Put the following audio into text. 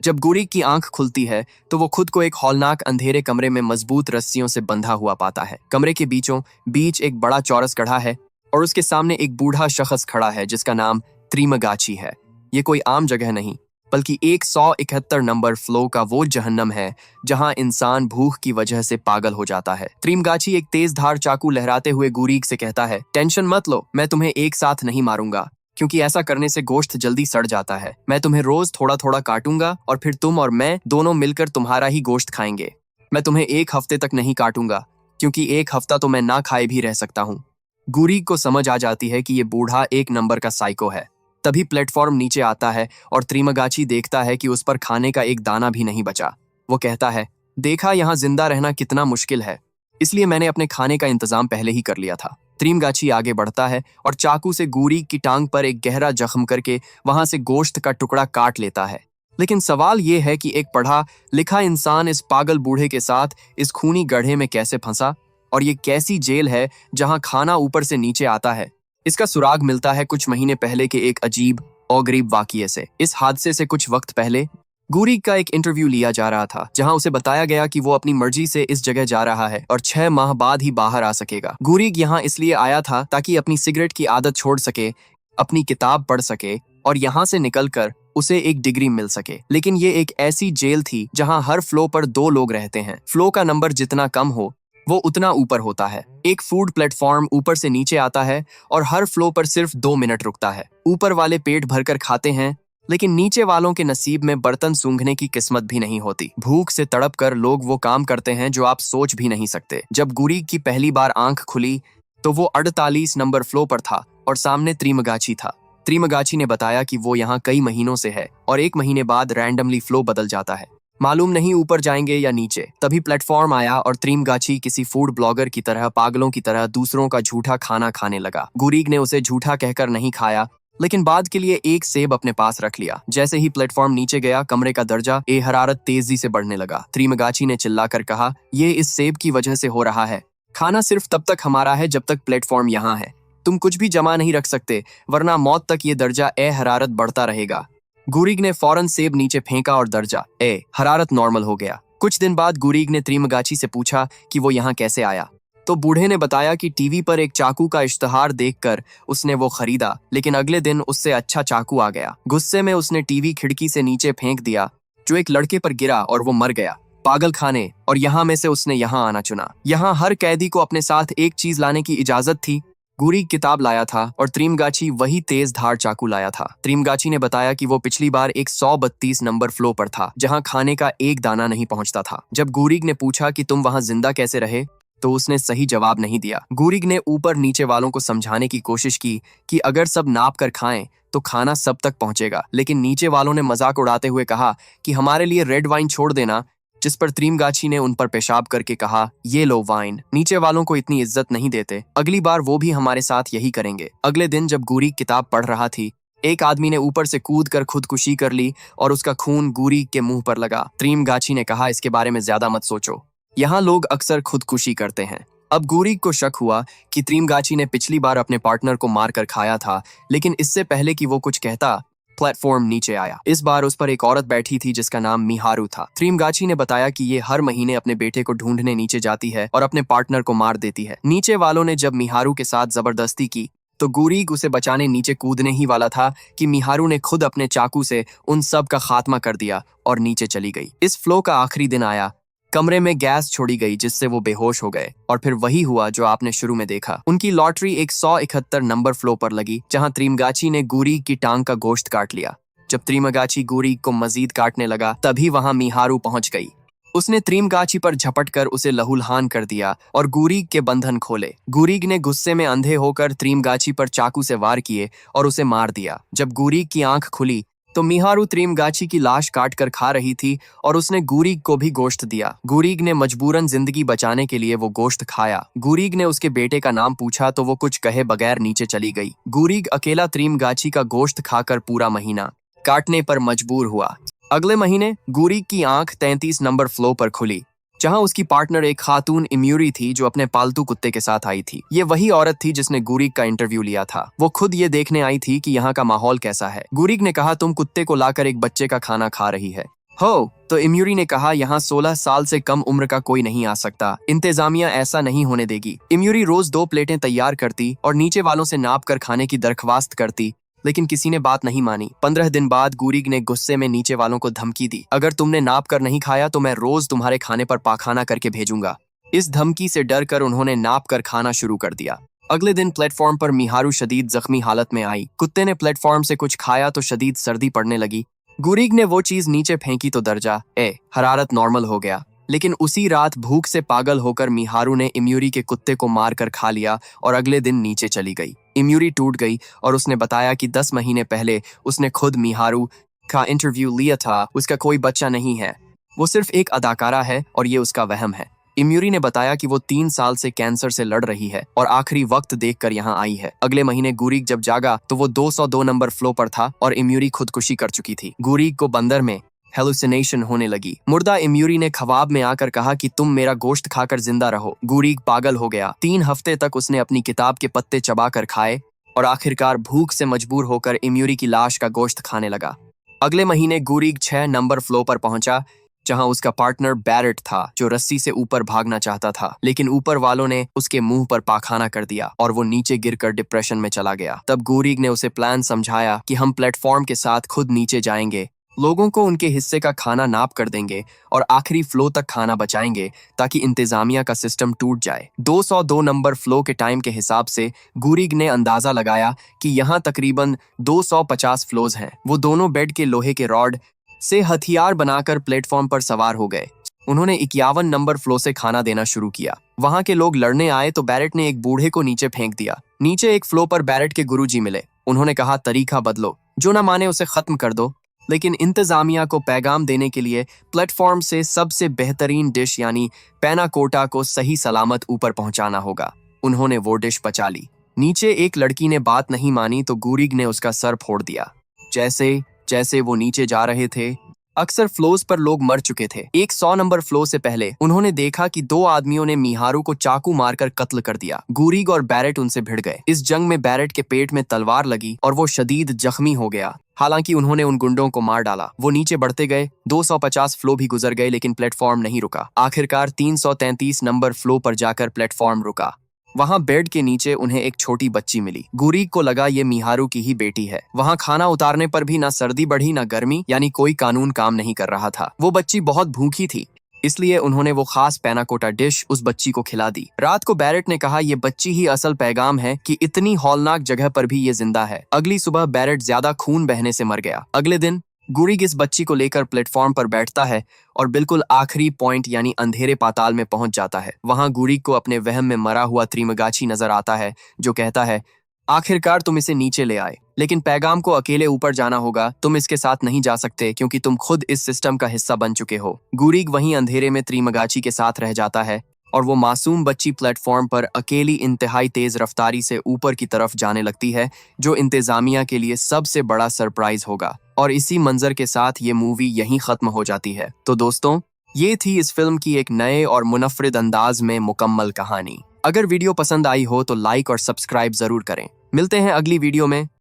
जब गुरीग की आंख खुलती है तो वो खुद को एक हौलनाक अंधेरे कमरे में मजबूत रस्सियों से बंधा हुआ पाता है। कमरे के बीचों बीच एक बड़ा चौरस गढ़ा है और उसके सामने एक बूढ़ा शख्स खड़ा है जिसका नाम त्रिमगाची है। ये कोई आम जगह नहीं बल्कि 171 नंबर फ्लो का वो जहन्नम है जहां इंसान भूख की वजह से पागल हो जाता है। त्रिमगाची एक तेज धार चाकू लहराते हुए गुरीग से कहता है, टेंशन मत लो, मैं तुम्हें एक साथ नहीं मारूंगा क्योंकि ऐसा करने से गोश्त जल्दी सड़ जाता है। मैं तुम्हें रोज थोड़ा थोड़ा काटूंगा और फिर तुम और मैं दोनों मिलकर तुम्हारा ही गोश्त खाएंगे। मैं तुम्हें एक हफ्ते तक नहीं काटूंगा क्योंकि एक हफ्ता तो मैं ना खाए भी रह सकता हूँ। गुरीग को समझ आ जाती है कि ये बूढ़ा एक नंबर का साइको है। तभी प्लेटफॉर्म नीचे आता है और त्रिमगाची देखता है कि उस पर खाने का एक दाना भी नहीं बचा। वो कहता है, देखा यहाँ जिंदा रहना कितना मुश्किल है, इसलिए मैंने अपने खाने का इंतजाम पहले ही कर लिया था। त्रिमगाची आगे बढ़ता है और चाकू से गुरीग की टांग पर एक गहरा जख्म करके वहां से गोश्त का टुकड़ा काट लेता है। लेकिन सवाल ये है कि एक पढ़ा लिखा इंसान इस पागल बूढ़े के साथ इस खूनी गड्ढे में कैसे फंसा, और ये कैसी जेल है जहां खाना ऊपर से नीचे आता है। इसका सुराग मिलता है कुछ महीने पहले के एक अजीब और गरीब वाकये से। इस हादसे से कुछ वक्त पहले गुरीग का एक इंटरव्यू लिया जा रहा था जहां उसे बताया गया कि वो अपनी मर्जी से इस जगह जा रहा है और 6 माह बाद ही बाहर आ सकेगा। गुरीग यहाँ इसलिए आया था ताकि अपनी सिगरेट की आदत छोड़ सके, अपनी किताब पढ़ सके और यहाँ से निकलकर उसे एक डिग्री मिल सके। लेकिन ये एक ऐसी जेल थी जहाँ हर फ्लो पर 2 लोग रहते हैं। फ्लो का नंबर जितना कम हो वो उतना ऊपर होता है। एक फूड प्लेटफॉर्म ऊपर से नीचे आता है और हर फ्लो पर सिर्फ 2 मिनट रुकता है। ऊपर वाले पेट भरकर खाते हैं लेकिन नीचे वालों के नसीब में बर्तन सूंघने की किस्मत भी नहीं होती। भूख से तड़प कर लोग वो काम करते हैं जो आप सोच भी नहीं सकते। जब गुरीग की पहली बार आंख खुली तो वो 48 नंबर फ्लो पर था और सामने त्रिमगाची था। त्रिमगाची ने बताया कि वो यहाँ कई महीनों से है और 1 महीने बाद रैंडमली फ्लो बदल जाता है, मालूम नहीं ऊपर जाएंगे या नीचे। तभी प्लेटफॉर्म आया और त्रिमगाची किसी फूड ब्लॉगर की तरह पागलों की तरह दूसरों का झूठा खाना खाने लगा। गुरीग ने उसे झूठा कहकर नहीं खाया लेकिन बाद के लिए एक सेब अपने पास रख लिया। जैसे ही प्लेटफॉर्म नीचे गया कमरे का दर्जा ए हरारत तेजी से बढ़ने लगा। त्रिमगाची ने चिल्लाकर कहा, ये इस सेब की वजह से हो रहा है। खाना सिर्फ तब तक हमारा है जब तक प्लेटफॉर्म यहाँ है। तुम कुछ भी जमा नहीं रख सकते वरना मौत तक ये दर्जा ए हरारत बढ़ता रहेगा। गुरीग ने फौरन सेब नीचे फेंका और दर्जा ए हरारत नॉर्मल हो गया। कुछ दिन बाद गुरीग ने त्रिमगाची से पूछा कि वो यहाँ कैसे आया तो बूढ़े ने बताया कि टीवी पर एक चाकू का इश्तहार देखकर उसने वो खरीदा, लेकिन अगले दिन उससे अच्छा चाकू आ गया। गुस्से में उसने टीवी खिड़की से नीचे फेंक दिया जो एक लड़के पर गिरा और वो मर गया पागल खाने। और यहाँ में से उसने यहाँ आना चुना। यहाँ हर कैदी को अपने साथ एक चीज लाने की इजाजत थी। गुरीग किताब लाया था और त्रिमगाची वही तेज धार चाकू लाया था। त्रिमगाची ने बताया कि वो पिछली बार एक 132 नंबर फ्लो पर था जहां खाने का एक दाना नहीं पहुंचता था। जब गुरीग ने पूछा कि तुम वहां जिंदा कैसे रहे तो उसने सही जवाब नहीं दिया। गुरीग ने ऊपर नीचे वालों को समझाने की कोशिश की कि अगर सब नाप कर खाएं तो खाना सब तक पहुंचेगा, लेकिन नीचे वालों ने मजाक उड़ाते हुए कहा कि हमारे लिए रेड वाइन छोड़ देना, जिस पर त्रिमगाची ने उन पर पेशाब करके कहा, ये लो वाइन, नीचे वालों को इतनी इज्जत नहीं देते, अगली बार वो भी हमारे साथ यही करेंगे। अगले दिन जब गुरीग किताब पढ़ रहा थी एक आदमी ने ऊपर से कूद कर खुदकुशी कर ली और उसका खून गुरीग के मुंह पर लगा। त्रिमगाची ने कहा, इसके बारे में ज्यादा मत सोचो, यहाँ लोग अक्सर खुदकुशी करते हैं। अब गुरीग को शक हुआ कि त्रिमगाची ने पिछली बार अपने पार्टनर को मारकर खाया था, लेकिन इससे पहले कि वो कुछ कहता प्लेटफॉर्म नीचे आया। इस बार उस पर एक औरत बैठी थी जिसका नाम मिहारू था। त्रिमगाची ने बताया कि ये हर महीने अपने बेटे को ढूंढने नीचे जाती है और अपने पार्टनर को मार देती है। नीचे वालों ने जब मिहारू के साथ जबरदस्ती की तो गुरीग उसे बचाने नीचे कूदने ही वाला था कि मिहारू ने खुद अपने चाकू से उन सब का खात्मा कर दिया और नीचे चली गई। इस फ्लो का आखिरी दिन आया। कमरे में गैस छोड़ी गई जिससे वो बेहोश हो गए और फिर वही हुआ जो आपने शुरू में देखा। उनकी लॉटरी एक 171 नंबर फ्लो पर लगी जहां त्रिमगाची ने गुरीग की टांग का गोश्त काट लिया। जब त्रिमगाची गुरीग को मजीद काटने लगा तभी वहां मिहारू पहुंच गई। उसने त्रिमगाची पर झपटकर उसे लहूलुहान कर दिया और गुरीग के बंधन खोले। गुरीग ने गुस्से में अंधे होकर त्रिमगाची पर चाकू से वार किए और उसे मार दिया। जब गुरीग की आंख खुली तो मिहारू त्रिमगाची की लाश काट कर खा रही थी और उसने गुरीग को भी गोश्त दिया। गुरीग ने मजबूरन जिंदगी बचाने के लिए वो गोश्त खाया। गुरीग ने उसके बेटे का नाम पूछा तो वो कुछ कहे बगैर नीचे चली गई। गुरीग अकेला त्रिमगाची का गोश्त खाकर पूरा महीना काटने पर मजबूर हुआ। अगले महीने गुरीग की आंख 33 नंबर फ्लो पर खुली जहां उसकी पार्टनर एक खातून इम्यूरी थी जो अपने पालतू कुत्ते के साथ आई थी। ये वही औरत थी जिसने गुरीग का इंटरव्यू लिया था। वो खुद ये देखने आई थी कि यहाँ का माहौल कैसा है। गुरीग ने कहा, तुम कुत्ते को लाकर एक बच्चे का खाना खा रही है, हो तो इम्यूरी ने कहा, यहाँ 16 साल से कम उम्र का कोई नहीं आ सकता, इंतजामिया ऐसा नहीं होने देगी। इम्यूरी रोज 2 प्लेटें तैयार करती और नीचे वालों से नाप कर खाने की दरख्वास्त करती, लेकिन किसी ने बात नहीं मानी। 15 दिन बाद गुरीग ने गुस्से में नीचे वालों को धमकी दी, अगर तुमने नाप कर नहीं खाया तो मैं रोज तुम्हारे खाने पर पाखाना करके भेजूंगा। इस धमकी से डर कर उन्होंने नाप कर खाना शुरू कर दिया। अगले दिन प्लेटफॉर्म पर मिहारू शदीद जख्मी हालत में आई। कुत्ते ने प्लेटफॉर्म से कुछ खाया तो शदीद सर्दी पड़ने लगी। गुरीग ने वो चीज नीचे फेंकी तो दर्जा हरारत नॉर्मल हो गया। लेकिन उसी रात भूख से पागल होकर मिहारू ने इम्यूरी के कुत्ते को मार कर खा लिया और अगले दिन नीचे चली गई। इम्यूरी टूट गई और उसने बताया कि 10 महीने पहले उसने खुद मिहारू का इंटरव्यू लिया था। उसका कोई बच्चा नहीं है, वो सिर्फ एक अदाकारा है और ये उसका वहम है। इम्यूरी ने बताया कि वो 3 साल से कैंसर से लड़ रही है और आखिरी वक्त देखकर यहाँ आई है। अगले महीने गुरीग जब जागा तो वो 202 नंबर फ्लो पर था और इम्यूरी खुदकुशी कर चुकी थी। गुरीग को बंदर में हेलुसिनेशन होने लगी। मुर्दा इम्यूरी ने ख्वाब में आकर कहा कि तुम मेरा गोश्त खाकर जिंदा रहो। गुरीग पागल हो गया। 3 हफ्ते तक उसने अपनी किताब के पत्ते चबा कर खाए और आखिरकार भूख से मजबूर होकर इम्यूरी की लाश का गोश्त खाने लगा। अगले महीने गुरीग 6 नंबर फ्लो पर पहुंचा, जहां उसका पार्टनर बैरेट था जो रस्सी से ऊपर भागना चाहता था, लेकिन ऊपर वालों ने उसके मुंह पर पाखाना कर दिया और वो नीचे गिरकर डिप्रेशन में चला गया। तब गुरीग ने उसे प्लान समझाया कि हम प्लेटफॉर्म के साथ खुद नीचे जाएंगे, लोगों को उनके हिस्से का खाना नाप कर देंगे और आखिरी फ्लो तक खाना बचाएंगे ताकि इंतजामिया का सिस्टम टूट जाए। 202 नंबर फ्लो के टाइम के हिसाब से गुरीग ने अंदाजा लगाया कि यहाँ तकरीबन 250 फ्लोज हैं। वो दोनों बेड के लोहे के रॉड से हथियार बनाकर प्लेटफॉर्म पर सवार हो गए। उन्होंने 51 नंबर फ्लो से खाना देना शुरू किया। वहां के लोग लड़ने आए तो बैरेट ने एक बूढ़े को नीचे फेंक दिया। नीचे एक फ्लो पर बैरेट के गुरुजी मिले। उन्होंने कहा, तरीका बदलो, जो ना माने उसे खत्म कर दो। लेकिन इंतजामिया को पैगाम देने के लिए प्लेटफॉर्म से सबसे बेहतरीन डिश यानी पैना कोटा को सही सलामत ऊपर पहुंचाना होगा। उन्होंने वो डिश पचा ली। नीचे एक लड़की ने बात नहीं मानी तो गुरीग ने उसका सर फोड़ दिया। जैसे जैसे वो नीचे जा रहे थे, अक्सर फ्लोज पर लोग मर चुके थे। एक 100 नंबर फ्लो से पहले उन्होंने देखा कि 2 आदमियों ने मिहारू को चाकू मारकर कत्ल कर दिया। गुरीग और बैरेट उनसे भिड़ गए। इस जंग में बैरेट के पेट में तलवार लगी और वो शदीद जख्मी हो गया। हालांकि उन्होंने उन गुंडों को मार डाला। वो नीचे बढ़ते गए। 250 फ्लो भी गुजर गए लेकिन प्लेटफॉर्म नहीं रुका। आखिरकार 333 नंबर फ्लो पर जाकर प्लेटफॉर्म रुका। वहां बेड के नीचे उन्हें एक छोटी बच्ची मिली। गुरीग को लगा ये मिहारू की ही बेटी है। वहां खाना उतारने पर भी ना सर्दी बढ़ी ना गर्मी, यानी कोई कानून काम नहीं कर रहा था। वो बच्ची बहुत भूखी थी, इसलिए उन्होंने वो खास पैनाकोटा डिश उस बच्ची को खिला दी। रात को बैरेट ने कहा, ये बच्ची ही असल पैगाम है कि इतनी हौलनाक जगह पर भी ये जिंदा है। अगली सुबह बैरेट ज्यादा खून बहने से मर गया। अगले दिन गुरीग इस बच्ची को लेकर प्लेटफॉर्म पर बैठता है और बिल्कुल आखिरी पॉइंट यानी अंधेरे पाताल में पहुंच जाता है। वहां गुरीग को अपने वहम में मरा हुआ त्रिमगाची नजर आता है जो कहता है, आखिरकार तुम इसे नीचे ले आए, लेकिन पैगाम को अकेले ऊपर जाना होगा। तुम इसके साथ नहीं जा सकते क्योंकि तुम खुद इस सिस्टम का हिस्सा बन चुके हो। गुरीग वहीं अंधेरे में त्रिमगाची के साथ रह जाता है और वो मासूम बच्ची प्लेटफॉर्म पर अकेली इंतहाई तेज रफ्तारी से ऊपर की तरफ जाने लगती है, जो इंतजामिया के लिए सबसे बड़ा सरप्राइज होगा। और इसी मंजर के साथ ये मूवी यहीं खत्म हो जाती है। तो दोस्तों, ये थी इस फिल्म की एक नए और मुनफरिद अंदाज में मुकम्मल कहानी। अगर वीडियो पसंद आई हो तो लाइक और सब्सक्राइब जरूर करें। मिलते हैं अगली वीडियो में।